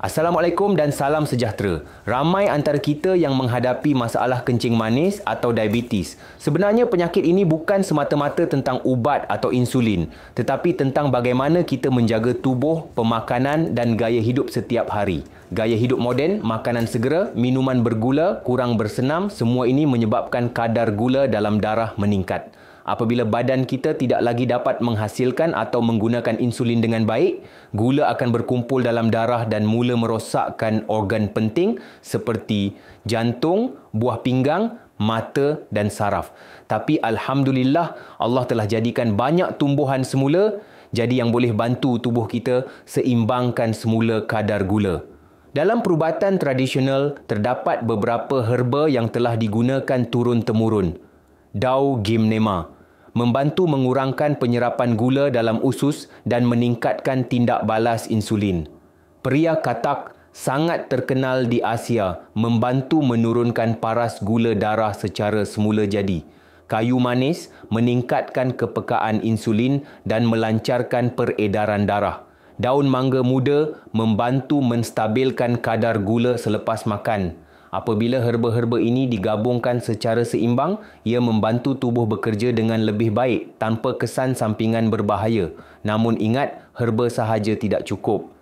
Assalamualaikum dan salam sejahtera. Ramai antara kita yang menghadapi masalah kencing manis atau diabetes. Sebenarnya penyakit ini bukan semata-mata tentang ubat atau insulin, tetapi tentang bagaimana kita menjaga tubuh, pemakanan dan gaya hidup setiap hari. Gaya hidup moden, makanan segera, minuman bergula, kurang bersenam, semua ini menyebabkan kadar gula dalam darah meningkat. Apabila badan kita tidak lagi dapat menghasilkan atau menggunakan insulin dengan baik, gula akan berkumpul dalam darah dan mula merosakkan organ penting seperti jantung, buah pinggang, mata dan saraf. Tapi Alhamdulillah, Allah telah jadikan banyak tumbuhan semula, jadi yang boleh bantu tubuh kita seimbangkan semula kadar gula. Dalam perubatan tradisional, terdapat beberapa herba yang telah digunakan turun-temurun. Daun gymnema membantu mengurangkan penyerapan gula dalam usus dan meningkatkan tindak balas insulin. Peria katak sangat terkenal di Asia, membantu menurunkan paras gula darah secara semula jadi. Kayu manis meningkatkan kepekaan insulin dan melancarkan peredaran darah. Daun mangga muda membantu menstabilkan kadar gula selepas makan. Apabila herba-herba ini digabungkan secara seimbang, ia membantu tubuh bekerja dengan lebih baik tanpa kesan sampingan berbahaya. Namun ingat, herba sahaja tidak cukup.